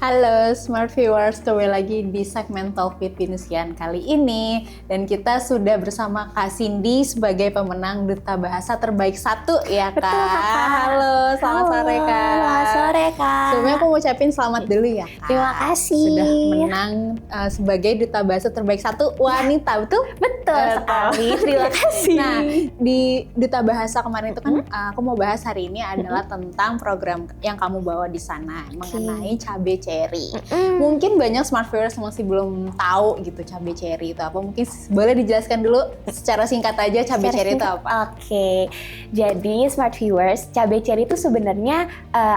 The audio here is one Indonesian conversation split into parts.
Halo Smart Viewers, kembali lagi di segmen Talk with Venusian kali ini. Dan kita sudah bersama Kak Cindy sebagai pemenang Duta Bahasa Terbaik 1 ya Kak. Betul Kakak. Halo, selamat sore Kak. Selamat sore Kak. Sebelumnya aku mau ucapin selamat dulu ya Kak. Terima kasih. Sudah menang sebagai Duta Bahasa Terbaik 1 wanita, betul? Betul sekali, terima kasih. Nah, di Duta Bahasa kemarin itu kan aku mau bahas hari ini adalah tentang program yang kamu bawa di sana mengenai cabai cherry. Mungkin banyak smart viewers masih belum tahu gitu cabai cherry itu apa. Mungkin boleh dijelaskan dulu secara singkat aja cabai cherry itu apa? Oke, jadi smart viewers, cabai cherry itu sebenarnya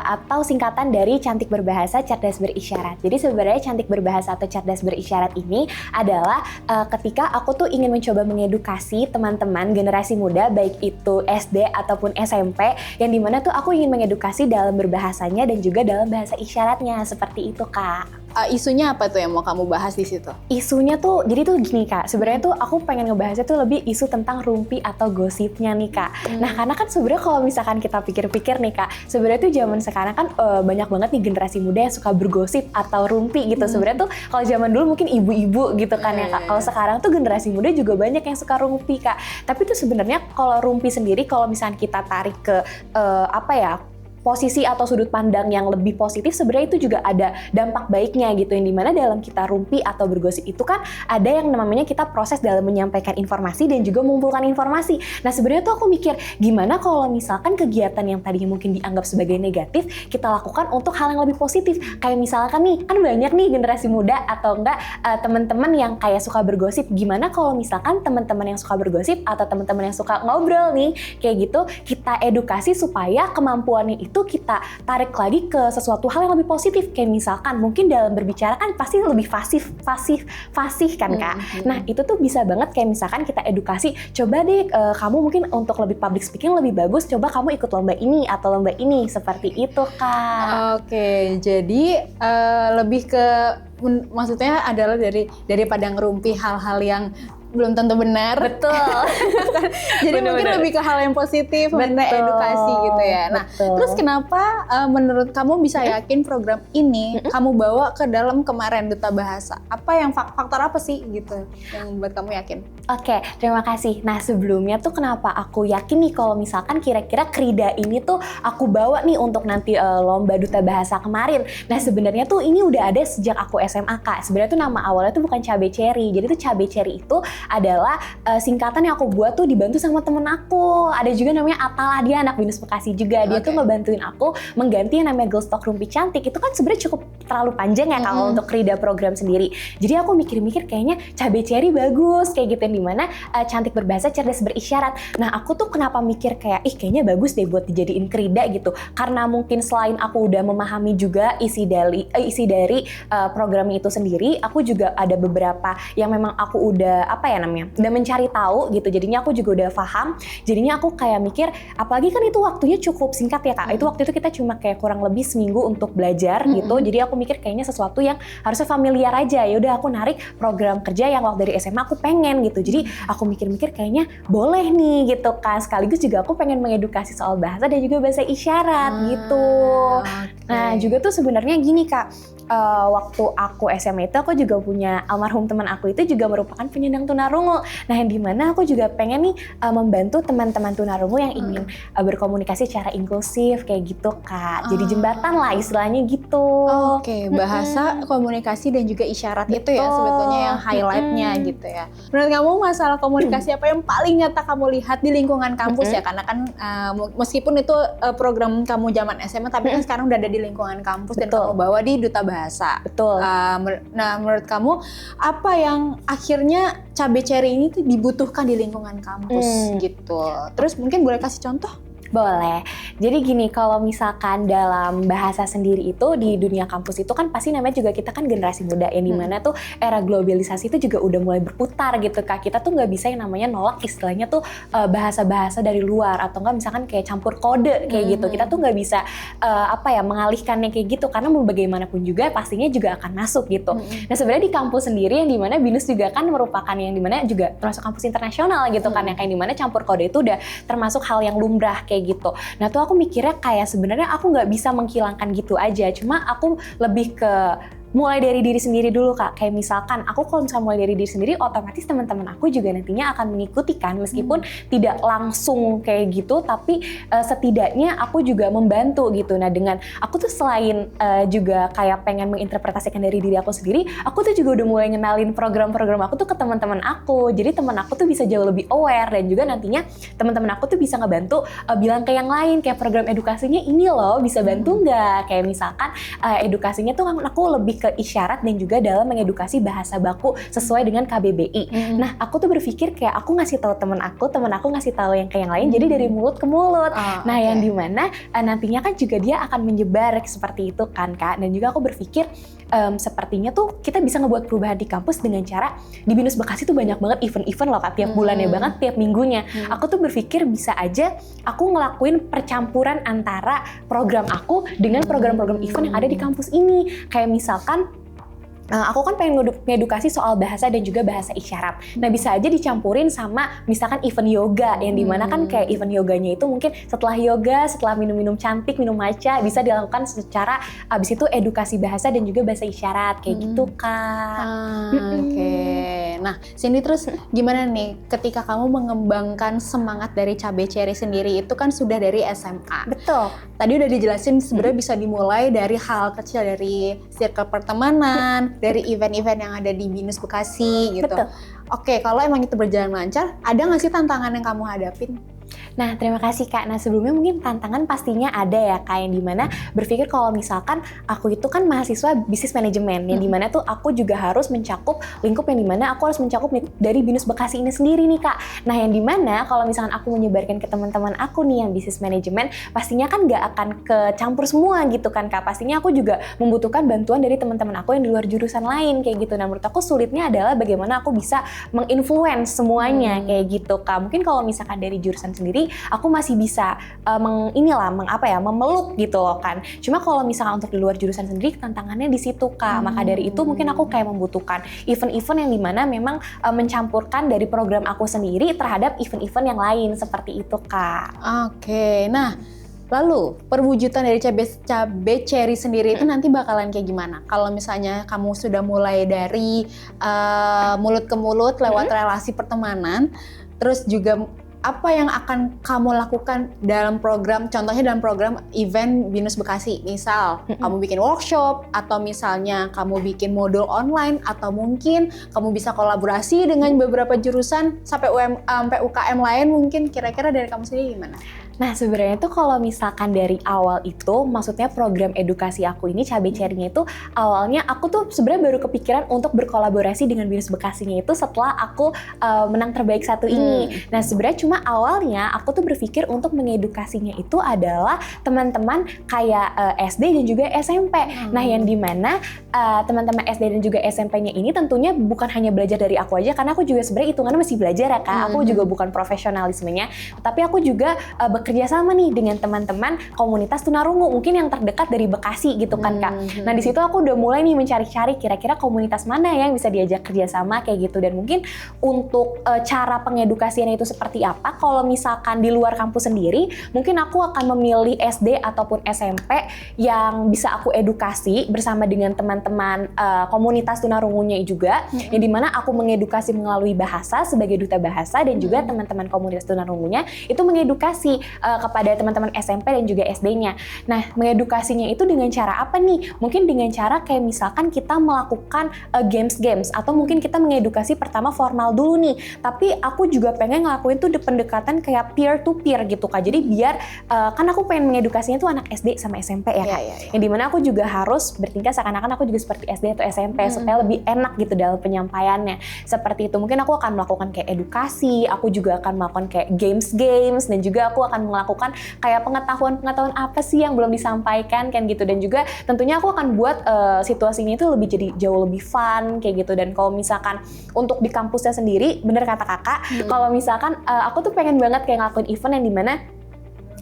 atau singkatan dari cantik berbahasa, cerdas berisyarat. Jadi sebenarnya cantik berbahasa atau cerdas berisyarat ini adalah ketika aku tuh ingin mencoba mengedukasi teman-teman generasi muda, baik itu SD ataupun SMP, yang dimana tuh aku ingin mengedukasi dalam berbahasanya dan juga dalam bahasa isyaratnya, seperti itu Kak. Isunya apa tuh yang mau kamu bahas di situ? Isunya tuh, jadi tuh gini Kak, sebenarnya tuh aku pengen ngebahasnya tuh lebih isu tentang rumpi atau gosipnya nih Kak. Nah karena kan sebenarnya kalau misalkan kita pikir-pikir nih Kak, sebenarnya tuh zaman sekarang kan banyak banget nih generasi muda yang suka bergosip atau rumpi gitu. Sebenarnya tuh kalau zaman dulu mungkin ibu-ibu gitu kan ya Kak. Kalau sekarang tuh generasi muda juga banyak yang suka rumpi Kak. Tapi tuh sebenarnya kalau rumpi sendiri, kalau misalkan kita tarik ke posisi atau sudut pandang yang lebih positif, sebenarnya itu juga ada dampak baiknya gitu, yang dimana dalam kita rumpi atau bergosip itu kan ada yang namanya kita proses dalam menyampaikan informasi dan juga mengumpulkan informasi. Nah sebenarnya tuh aku mikir gimana kalau misalkan kegiatan yang tadinya mungkin dianggap sebagai negatif kita lakukan untuk hal yang lebih positif. Kayak misalkan nih, kan banyak nih generasi muda atau enggak teman-teman yang kayak suka bergosip. Gimana kalau misalkan teman-teman yang suka bergosip atau teman-teman yang suka ngobrol nih kayak gitu, kita edukasi supaya kemampuannya itu kita tarik lagi ke sesuatu hal yang lebih positif. Kayak misalkan mungkin dalam berbicara kan pasti lebih fasih kan Kak. Nah itu tuh bisa banget kayak misalkan kita edukasi, coba deh kamu mungkin untuk lebih public speaking lebih bagus, coba kamu ikut lomba ini atau lomba ini, seperti itu Kak. Oke, jadi lebih ke maksudnya adalah daripada ngerumpi hal-hal yang belum tentu benar. Betul. Jadi mungkin lebih ke hal yang positif, mengenai edukasi gitu ya. Nah, terus kenapa menurut kamu bisa yakin program ini kamu bawa ke dalam kemarin Duta Bahasa? Apa yang faktor apa sih gitu yang membuat kamu yakin? Oke, terima kasih. Nah sebelumnya tuh kenapa aku yakin nih kalau misalkan kira-kira Krida ini tuh aku bawa nih untuk nanti lomba Duta Bahasa kemarin. Nah sebenarnya tuh ini udah ada sejak aku SMA Kak. Sebenarnya tuh nama awalnya tuh bukan cabai cherry. Jadi tuh cabai cherry itu adalah singkatan yang aku buat tuh dibantu sama temen aku. Ada juga namanya Atala, dia anak Binus Bekasi juga. Dia tuh ngebantuin aku mengganti yang namanya Girls Talk Rumpi Cantik. Itu kan sebenarnya cukup terlalu panjang ya kalau untuk Krida program sendiri. Jadi aku mikir-mikir kayaknya cabai cherry bagus kayak gitu, yang dimana cantik berbahasa, cerdas berisyarat. Nah aku tuh kenapa mikir kayak kayaknya bagus deh buat dijadiin Krida gitu. Karena mungkin selain aku udah memahami juga isi dari program itu sendiri, aku juga ada beberapa yang memang aku udah udah mencari tahu gitu. Jadinya aku juga udah paham. Jadinya aku kayak mikir, apalagi kan itu waktunya cukup singkat ya Kak. Itu waktu itu kita cuma kayak kurang lebih seminggu untuk belajar gitu. Jadi aku mikir kayaknya sesuatu yang harusnya familiar aja. Ya udah aku narik program kerja yang waktu dari SMA aku pengen gitu. Jadi aku mikir-mikir kayaknya boleh nih gitu kan. Sekaligus juga aku pengen mengedukasi soal bahasa dan juga bahasa isyarat gitu. Nah juga tuh sebenarnya gini Kak, waktu aku SMA itu aku juga punya almarhum teman aku itu juga merupakan penyandang tunarungu. Nah yang dimana aku juga pengen nih membantu teman-teman tunarungu yang ingin berkomunikasi secara inklusif kayak gitu Kak. Jadi jembatan lah istilahnya gitu. Oke, bahasa, komunikasi dan juga isyarat itu ya sebetulnya yang highlightnya gitu ya. Menurut kamu masalah komunikasi apa yang paling nyata kamu lihat di lingkungan kampus ya? Karena kan meskipun itu program kamu zaman SMA, tapi kan sekarang udah ada di lingkungan kampus dan kamu bawa di Duta Bahasa. Betul. Nah menurut kamu apa yang akhirnya cabai cherry ini tuh dibutuhkan di lingkungan kampus gitu? Terus mungkin boleh kasih contoh? Boleh. Jadi gini, kalau misalkan dalam bahasa sendiri itu di dunia kampus itu kan pasti namanya juga kita kan generasi muda yang dimana tuh era globalisasi itu juga udah mulai berputar gitu Kak. Kita tuh nggak bisa yang namanya nolak istilahnya tuh bahasa-bahasa dari luar atau nggak misalkan kayak campur kode kayak gitu. Kita tuh nggak bisa mengalihkannya kayak gitu karena mau bagaimanapun juga pastinya juga akan masuk gitu. Nah sebenarnya di kampus sendiri yang dimana BINUS juga kan merupakan yang dimana juga termasuk kampus internasional gitu kan, yang kayak dimana campur kode itu udah termasuk hal yang lumrah kayak kayak gitu. Nah tuh aku mikirnya kayak sebenarnya aku nggak bisa menghilangkan gitu aja, cuma aku lebih ke mulai dari diri sendiri dulu Kak. Kayak misalkan aku kalau misalnya mulai dari diri sendiri, otomatis teman-teman aku juga nantinya akan mengikuti kan, meskipun tidak langsung kayak gitu, tapi setidaknya aku juga membantu gitu. Nah dengan aku tuh selain juga kayak pengen menginterpretasikan dari diri aku sendiri, aku tuh juga udah mulai ngenalin program-program aku tuh ke teman-teman aku. Jadi teman aku tuh bisa jauh lebih aware, dan juga nantinya teman-teman aku tuh bisa ngebantu bilang ke yang lain kayak program edukasinya ini loh, bisa bantu nggak? Kayak misalkan edukasinya tuh aku lebih ke isyarat dan juga dalam mengedukasi bahasa baku sesuai dengan KBBI. Nah, aku tuh berpikir kayak aku ngasih tahu teman aku ngasih tahu yang ke yang lain, jadi dari mulut ke mulut. Nah, yang dimana nantinya kan juga dia akan menyebar seperti itu kan Kak. Dan juga aku berpikir sepertinya tuh kita bisa ngebuat perubahan di kampus dengan cara di BINUS Bekasi tuh banyak banget event-event loh Kak, tiap bulannya banget, tiap minggunya. Aku tuh berpikir bisa aja aku ngelakuin percampuran antara program aku dengan program-program event yang ada di kampus ini. Kayak misalkan aku kan pengen ngedukasi soal bahasa dan juga bahasa isyarat. Nah bisa aja dicampurin sama misalkan event yoga, yang dimana kan kayak event yoganya itu mungkin setelah yoga, setelah minum-minum cantik, minum matcha, bisa dilakukan secara abis itu edukasi bahasa dan juga bahasa isyarat kayak gitu Kak. Oke. Nah Cindy, terus gimana nih ketika kamu mengembangkan semangat dari Cabe Cherry sendiri, itu kan sudah dari SMA. Betul. Tadi udah dijelasin sebenarnya bisa dimulai dari hal kecil, dari circle pertemanan, dari event-event yang ada di BINUS Bekasi gitu. Betul. Oke, kalau emang itu berjalan lancar, ada nggak sih tantangan yang kamu hadapin? Nah, terima kasih Kak. Nah, sebelumnya mungkin tantangan pastinya ada ya Kak, yang dimana berpikir kalau misalkan aku itu kan mahasiswa bisnis manajemen, yang dimana tuh aku juga harus mencakup lingkup yang dimana aku harus mencakup dari BINUS Bekasi ini sendiri nih Kak. Nah, yang dimana kalau misalkan aku menyebarkan ke teman-teman aku nih yang bisnis manajemen, pastinya kan nggak akan kecampur semua gitu kan Kak. Pastinya aku juga membutuhkan bantuan dari teman-teman aku yang di luar jurusan lain kayak gitu. Nah, menurut aku sulitnya adalah bagaimana aku bisa menginfluence semuanya kayak gitu Kak. Mungkin kalau misalkan dari jurusan sendiri, aku masih bisa memeluk gitu loh kan. Cuma kalau misalkan untuk di luar jurusan sendiri, tantangannya di situ Kak. Maka dari itu mungkin aku kayak membutuhkan event-event yang dimana memang mencampurkan dari program aku sendiri terhadap event-event yang lain seperti itu Kak. Oke, nah lalu perwujudan dari Cabe Cherry sendiri itu nanti bakalan kayak gimana? Kalau misalnya kamu sudah mulai dari mulut ke mulut lewat relasi pertemanan, terus juga apa yang akan kamu lakukan dalam program, contohnya dalam program event BINUS Bekasi, misal kamu bikin workshop, atau misalnya kamu bikin modul online, atau mungkin kamu bisa kolaborasi dengan beberapa jurusan sampai UKM lain, mungkin kira-kira dari kamu sendiri gimana? Nah sebenarnya tuh kalau misalkan dari awal itu, maksudnya program edukasi aku ini, Cabe Cherry-nya itu awalnya aku tuh sebenarnya baru kepikiran untuk berkolaborasi dengan BINUS Bekasinya itu setelah aku menang terbaik satu ini. Nah sebenarnya cuma awalnya aku tuh berpikir untuk mengedukasinya itu adalah teman-teman kayak SD dan juga SMP. Nah yang dimana teman-teman SD dan juga SMP-nya ini tentunya bukan hanya belajar dari aku aja, karena aku juga sebenarnya hitungannya masih belajar ya Kak. Aku juga bukan profesionalismenya, tapi aku juga bekerja sama nih dengan teman-teman komunitas tunarungu mungkin yang terdekat dari Bekasi gitu kan Kak. Nah di situ aku udah mulai nih mencari-cari kira-kira komunitas mana yang bisa diajak kerjasama kayak gitu. Dan mungkin untuk cara pengedukasiannya itu seperti apa, kalau misalkan di luar kampus sendiri mungkin aku akan memilih SD ataupun SMP yang bisa aku edukasi bersama dengan teman-teman komunitas tunarungunya juga, yang dimana aku mengedukasi melalui bahasa sebagai duta bahasa, dan juga teman-teman komunitas tunarungunya itu mengedukasi kepada teman-teman SMP dan juga SD-nya. Nah, mengedukasinya itu dengan cara apa nih? Mungkin dengan cara kayak misalkan kita melakukan games-games, atau mungkin kita mengedukasi pertama formal dulu nih. Tapi aku juga pengen ngelakuin tuh pendekatan kayak peer to peer gitu Kak. Jadi biar kan aku pengen mengedukasinya tuh anak SD sama SMP ya Kak. Yang dimana aku juga harus bertingkah seakan-akan aku juga seperti SD atau SMP supaya lebih enak gitu dalam penyampaiannya. Seperti itu. Mungkin aku akan melakukan kayak edukasi, aku juga akan melakukan kayak games-games, dan juga aku akan melakukan kayak pengetahuan apa sih yang belum disampaikan kan gitu. Dan juga tentunya aku akan buat situasinya itu lebih jadi jauh lebih fun kayak gitu. Dan kalau misalkan untuk di kampusnya sendiri, bener kata kakak, kalau misalkan aku tuh pengen banget kayak ngelakuin event yang dimana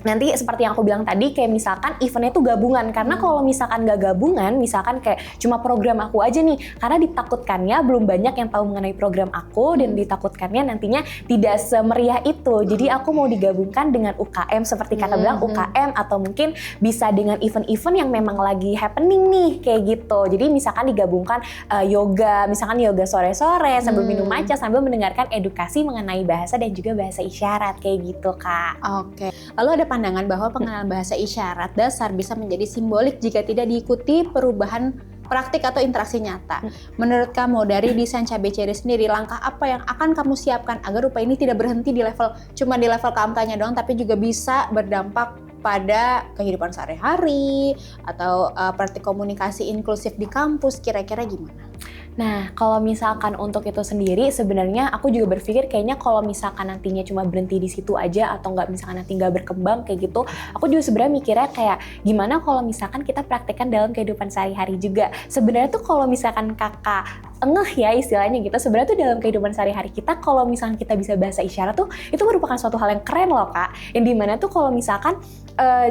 nanti seperti yang aku bilang tadi, kayak misalkan eventnya tuh gabungan, karena kalau misalkan nggak gabungan, misalkan kayak cuma program aku aja nih, karena ditakutkannya belum banyak yang tahu mengenai program aku, dan ditakutkannya nantinya tidak semeriah itu. Jadi aku mau digabungkan dengan UKM seperti kakak bilang, UKM, atau mungkin bisa dengan event-event yang memang lagi happening nih, kayak gitu. Jadi misalkan digabungkan yoga, misalkan yoga sore-sore sambil minum matcha, sambil mendengarkan edukasi mengenai bahasa dan juga bahasa isyarat, kayak gitu Kak. Oke. Lalu ada pandangan bahwa pengenalan bahasa isyarat dasar bisa menjadi simbolik jika tidak diikuti perubahan praktik atau interaksi nyata. Menurut kamu dari desain Cabe Cherry sendiri, langkah apa yang akan kamu siapkan agar rupa ini tidak berhenti di level kampanye doang, tapi juga bisa berdampak pada kehidupan sehari-hari atau praktik komunikasi inklusif di kampus, kira-kira gimana? Nah, kalau misalkan untuk itu sendiri, sebenarnya aku juga berpikir kayaknya kalau misalkan nantinya cuma berhenti di situ aja, atau nggak misalkan nanti nggak berkembang kayak gitu, aku juga sebenarnya mikirnya kayak gimana kalau misalkan kita praktekkan dalam kehidupan sehari-hari juga. Sebenarnya tuh kalau misalkan kakak ngeh ya istilahnya gitu, sebenarnya tuh dalam kehidupan sehari-hari kita, kalau misalkan kita bisa bahasa isyarat tuh, itu merupakan suatu hal yang keren loh Kak. Yang dimana tuh kalau misalkan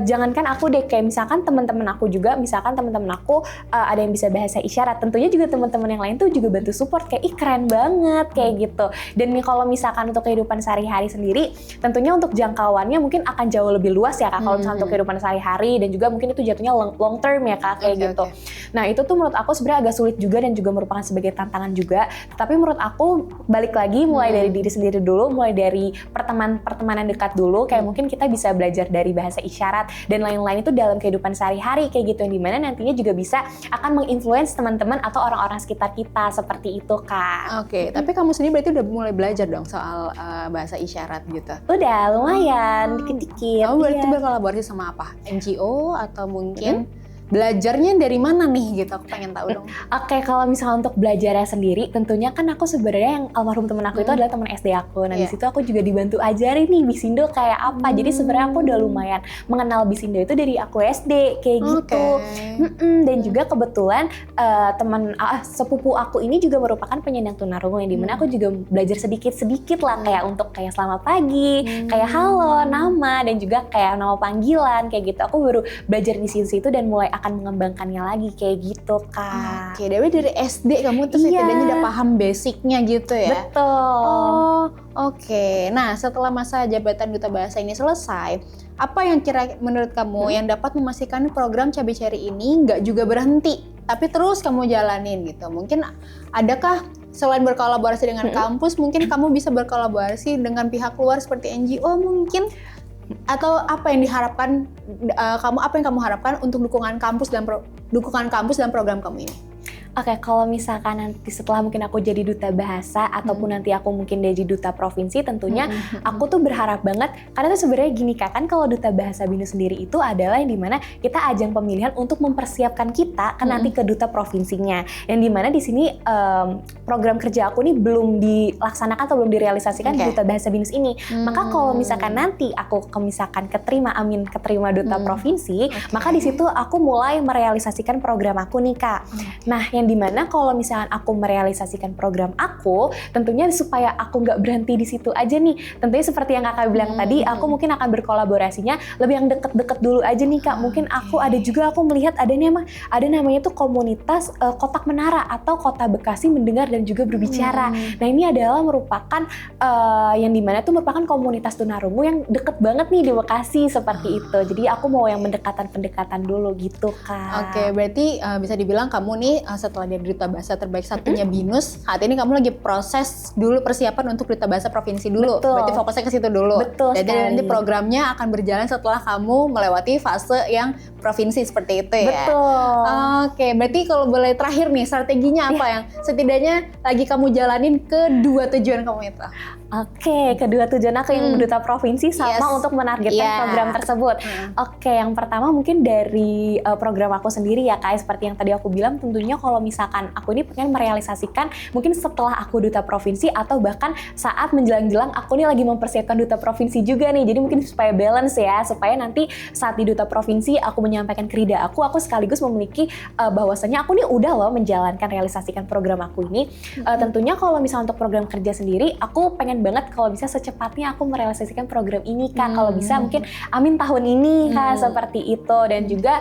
jangankan aku deh, kayak misalkan teman-teman aku juga, misalkan teman-teman aku ada yang bisa bahasa isyarat, tentunya juga teman-teman yang lain tuh juga bantu support, kayak ih keren banget kayak gitu. Dan kalau misalkan untuk kehidupan sehari-hari sendiri, tentunya untuk jangkauannya mungkin akan jauh lebih luas ya Kak, kalau misalkan untuk kehidupan sehari-hari, dan juga mungkin itu jatuhnya long term ya Kak, kayak gitu. Nah itu tuh menurut aku sebenarnya agak sulit juga, dan juga merupakan sebagai tantangan juga. Tapi menurut aku balik lagi mulai dari diri sendiri dulu, mulai dari pertemanan dekat dulu, kayak mungkin kita bisa belajar dari bahasa isyarat dan lain-lain itu dalam kehidupan sehari-hari kayak gitu, yang dimana nantinya juga bisa akan menginfluence teman-teman atau orang-orang sekitar kita, seperti itu Kak. Oke, tapi kamu sendiri berarti udah mulai belajar dong soal bahasa isyarat gitu? Udah lumayan, dikit-dikit. Kamu berarti berkolaborasi sama apa? NGO atau mungkin belajarnya dari mana nih gitu? Aku pengen tahu dong. Oke, kalau misalnya untuk belajarnya sendiri, tentunya kan aku sebenarnya yang almarhum temen aku itu adalah teman SD aku. Nah di situ aku juga dibantu ajarin nih Bisindo kayak apa. Jadi sebenarnya aku udah lumayan mengenal Bisindo itu dari aku SD kayak gitu. Dan juga kebetulan teman sepupu aku ini juga merupakan penyandang tunarungu, yang dimana aku juga belajar sedikit-sedikit lah, kayak untuk kayak selamat pagi, kayak halo, nama, dan juga kayak nama panggilan kayak gitu. Aku baru belajar di situ dan mulai akan mengembangkannya lagi kayak gitu Kak. Oke, dari SD kamu tuh setidaknya udah paham basicnya gitu ya? Betul. Oh, oke. Nah, setelah masa jabatan Duta Bahasa ini selesai, apa yang menurut kamu yang dapat memastikan program Cabe Cherry ini nggak juga berhenti, tapi terus kamu jalanin gitu? Mungkin adakah selain berkolaborasi dengan kampus, mungkin kamu bisa berkolaborasi dengan pihak luar seperti NGO mungkin? Atau apa yang diharapkan apa yang kamu harapkan untuk dukungan kampus dan program kamu ini? Oke, kalau misalkan nanti setelah mungkin aku jadi duta bahasa ataupun nanti aku mungkin jadi duta provinsi, tentunya aku tuh berharap banget, karena tuh sebenarnya gini Kak, kan kalau duta bahasa BINUS sendiri itu adalah yang dimana kita ajang pemilihan untuk mempersiapkan kita ke nanti ke duta provinsinya. Yang dimana di sini program kerja aku nih belum dilaksanakan atau belum direalisasikan di duta bahasa BINUS ini. Maka kalau misalkan nanti aku keterima duta provinsi, maka di situ aku mulai merealisasikan program aku nih Kak. Nah, yang dimana kalau misalkan aku merealisasikan program aku, tentunya supaya aku nggak berhenti di situ aja nih. Tentunya seperti yang Kakak bilang tadi, aku mungkin akan berkolaborasinya lebih yang deket-deket dulu aja nih Kak. Mungkin aku melihat ada namanya tuh komunitas Kotak Menara atau Kota Bekasi Mendengar dan juga Berbicara. Nah ini adalah merupakan yang dimana tuh merupakan komunitas tunarungu yang deket banget nih di Bekasi seperti itu. Jadi aku mau yang pendekatan dulu gitu Kak. Oke, berarti bisa dibilang kamu nih setelah jadi duta bahasa terbaik satunya BINUS, saat ini kamu lagi proses dulu persiapan untuk duta bahasa provinsi dulu. Betul. Berarti fokusnya ke situ dulu. Betul. Jadi nanti programnya akan berjalan setelah kamu melewati fase yang provinsi seperti itu ya. Betul. Oke, berarti kalau boleh terakhir nih, strateginya apa yang setidaknya lagi kamu jalanin kedua tujuan kamu itu? Oke, kedua tujuan aku yang duta provinsi sama untuk menargetkan program tersebut. Oke, yang pertama mungkin dari program aku sendiri ya Kak, seperti yang tadi aku bilang, tentunya kalau misalkan aku ini pengen merealisasikan mungkin setelah aku duta provinsi atau bahkan saat menjelang-jelang aku ini lagi mempersiapkan duta provinsi juga nih. Jadi mungkin supaya balance ya, supaya nanti saat di duta provinsi aku menyampaikan krida aku sekaligus memiliki bahwasanya aku nih udah loh menjalankan realisasikan program aku ini. Tentunya kalau misalnya untuk program kerja sendiri, aku pengen banget kalau bisa secepatnya aku merealisasikan program ini Kak. Kalau bisa mungkin amin tahun ini Kak, seperti itu. Dan juga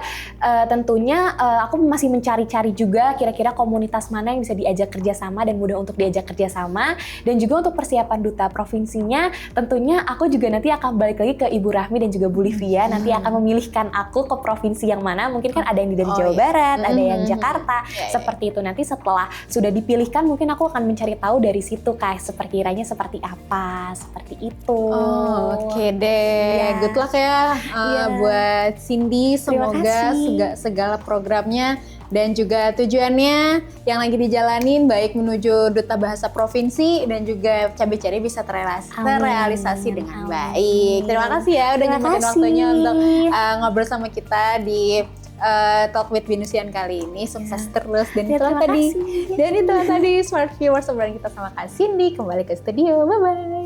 tentunya aku masih mencari-cari juga kira-kira komunitas mana yang bisa diajak kerjasama dan mudah untuk diajak kerjasama. Dan juga untuk persiapan duta provinsinya, tentunya aku juga nanti akan balik lagi ke Ibu Rahmi dan juga Bu Livia, nanti akan memilihkan aku ke provinsi yang mana. Mungkin kan ada yang dari Jawa Barat, ada yang Jakarta, seperti itu. Nanti setelah sudah dipilihkan, mungkin aku akan mencari tahu dari situ Kak, sekiranya seperti apa, seperti itu. Oke deh, good luck ya buat Cindy. Terima Semoga segala programnya dan juga tujuannya yang lagi dijalanin baik menuju Duta Bahasa Provinsi dan juga CBCD bisa terrealisasi dengan baik. Terima kasih ya udah nyempetin waktunya untuk ngobrol sama kita di Talk with Venusian kali ini. Sukses terus dan itulah tadi Smart Viewers obrolan kita sama Kak Cindy. Kembali ke studio, bye bye.